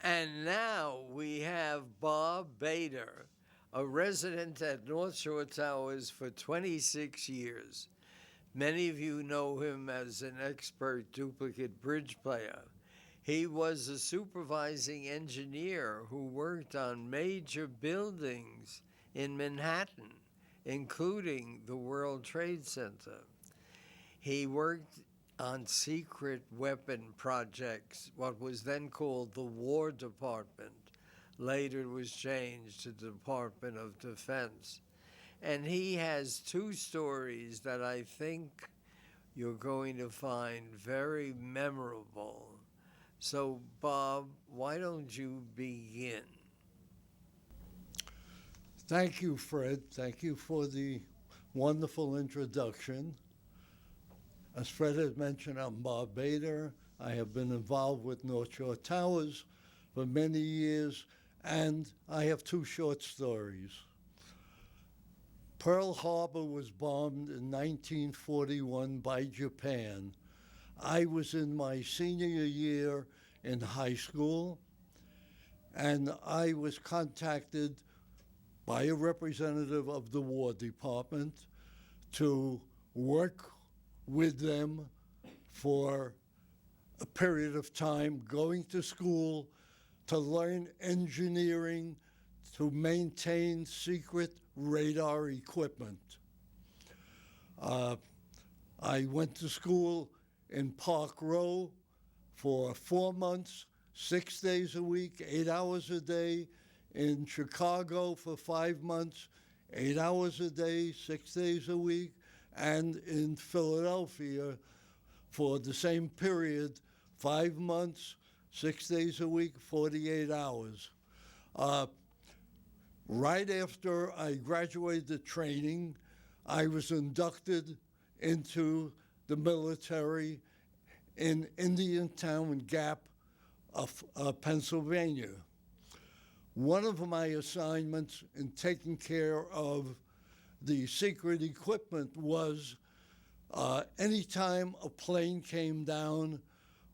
And now we have Bob Bader, a resident at North Shore Towers for 26 years. Many of you know him as an expert duplicate bridge player. He was a supervising engineer who worked on major buildings in Manhattan, including the World Trade Center. He worked on secret weapon projects, what was then called the War Department. Later it was changed to the Department of Defense. And he has two stories that I think you're going to find very memorable. So, Bob, why don't you begin? Thank you, Fred. Thank you for the wonderful introduction. As Fred had mentioned, I'm Bob Bader. I have been involved with North Shore Towers for many years, and I have two short stories. Pearl Harbor was bombed in 1941 by Japan. I was in my senior year in high school, and I was contacted by a representative of the War Department to work with them for a period of time, going to school to learn engineering to maintain secret radar equipment. I went to school in Park Row for 4 months, 6 days a week, 8 hours a day. In Chicago for 5 months, 8 hours a day, 6 days a week, and in Philadelphia for the same period, 5 months, 6 days a week, 48 hours. Right after I graduated training, I was inducted into the military in Indiantown Gap of Pennsylvania. One of my assignments in taking care of the secret equipment was anytime a plane came down,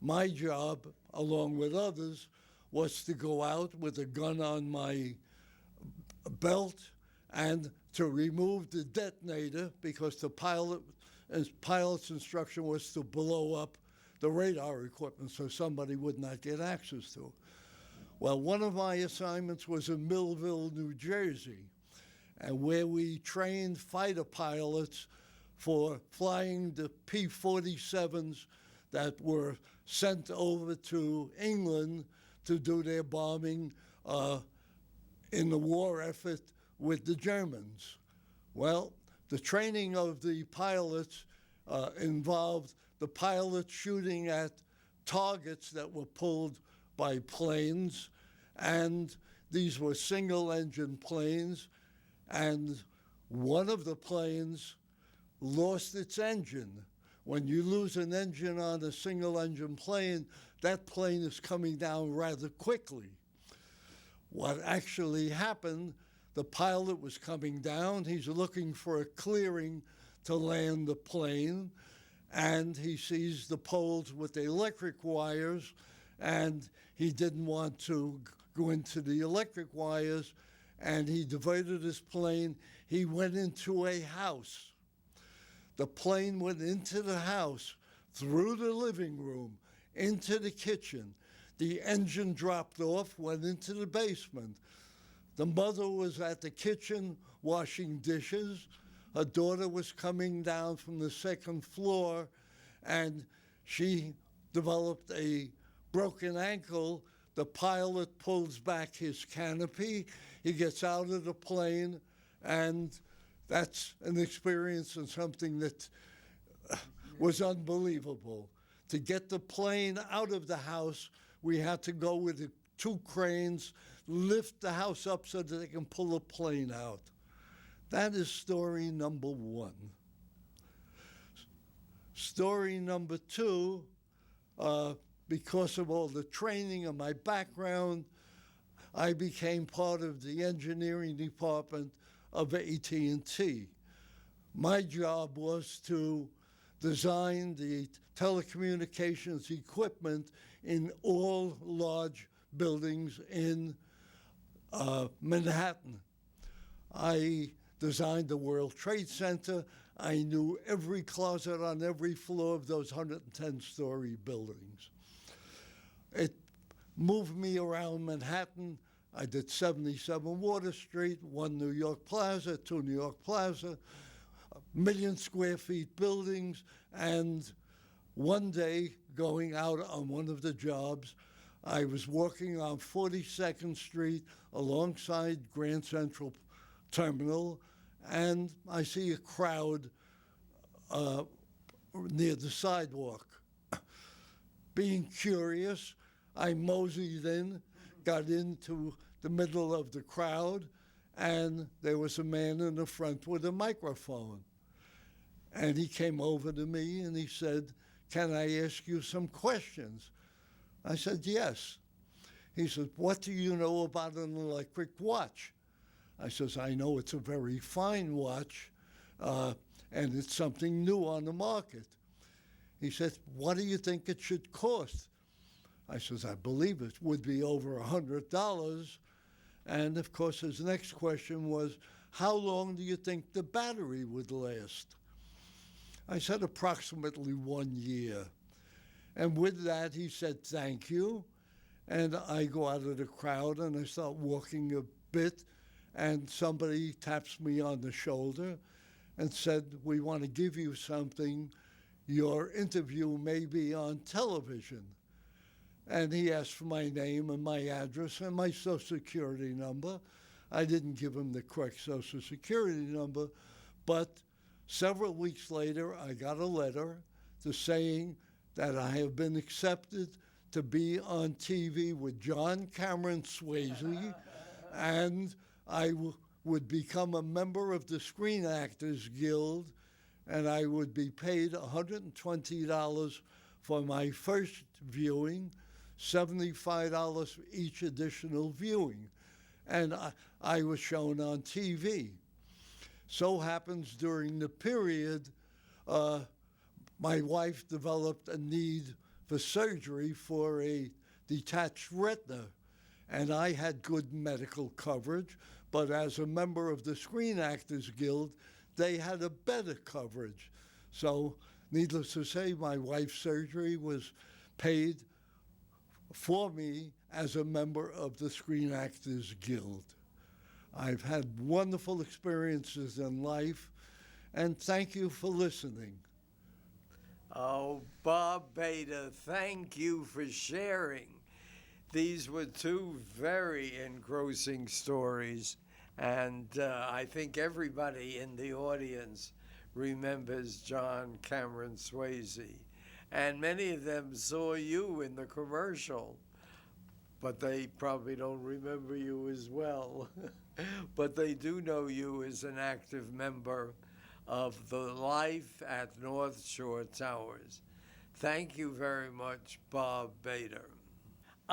my job, along with others, was to go out with a gun on my belt and to remove the detonator, because the pilot's instruction was to blow up the radar equipment so somebody would not get access to it. Well, one of my assignments was in Millville, New Jersey, and where we trained fighter pilots for flying the P-47s that were sent over to England to do their bombing in the war effort with the Germans. Well, the training of the pilots involved the pilots shooting at targets that were pulled by planes, and these were single-engine planes, and one of the planes lost its engine. When you lose an engine on a single-engine plane, that plane is coming down rather quickly. What actually happened, the pilot was coming down, he's looking for a clearing to land the plane, and he sees the poles with the electric wires, and he didn't want to go into the electric wires, and he diverted his plane. He went into a house. The plane went into the house, through the living room, into the kitchen. The engine dropped off, went into the basement. The mother was at the kitchen washing dishes. Her daughter was coming down from the second floor, and she developed a broken ankle. The pilot pulls back his canopy. He gets out of the plane, and that's an experience and something that was unbelievable. To get the plane out of the house, we had to go with the 2 cranes, lift the house up so that they can pull the plane out. That is story number 1. Story number 2, because of all the training and my background, I became part of the engineering department of AT&T. My job was to design the telecommunications equipment in all large buildings in Manhattan. I designed the World Trade Center. I knew every closet on every floor of those 110-story buildings. It moved me around Manhattan. I did 77 Water Street, 1 New York Plaza, 2 New York Plaza, 1,000,000 square feet buildings, and one day going out on one of the jobs, I was walking on 42nd Street alongside Grand Central Terminal, and I see a crowd near the sidewalk. Being curious, I moseyed in, got into the middle of the crowd, and there was a man in the front with a microphone. And he came over to me and he said, "Can I ask you some questions?" I said, "Yes." He said, "What do you know about an electric watch?" I says, "I know it's a very fine watch, and it's something new on the market." He said, "What do you think it should cost?" I says, "I believe it would be over $100. And of course, his next question was, "How long do you think the battery would last?" I said, "Approximately 1 year." And with that, he said, "Thank you." And I go out of the crowd and I start walking a bit, and somebody taps me on the shoulder and said, "We want to give you something. Your interview may be on television." And he asked for my name and my address and my Social Security number. I didn't give him the correct Social Security number, but several weeks later, I got a letter saying that I have been accepted to be on TV with John Cameron Swayze, and I would become a member of the Screen Actors Guild, and I would be paid $120 for my first viewing, $75 for each additional viewing. And I was shown on TV. So happens during the period, my wife developed a need for surgery for a detached retina. And I had good medical coverage, but as a member of the Screen Actors Guild, they had a better coverage. So needless to say, my wife's surgery was paid for me as a member of the Screen Actors Guild. I've had wonderful experiences in life, and thank you for listening. Oh, Bob Bader, thank you for sharing. These were two very engrossing stories, and I think everybody in the audience remembers John Cameron Swayze. And many of them saw you in the commercial, but they probably don't remember you as well. But they do know you as an active member of the Life at North Shore Towers. Thank you very much, Bob Bader.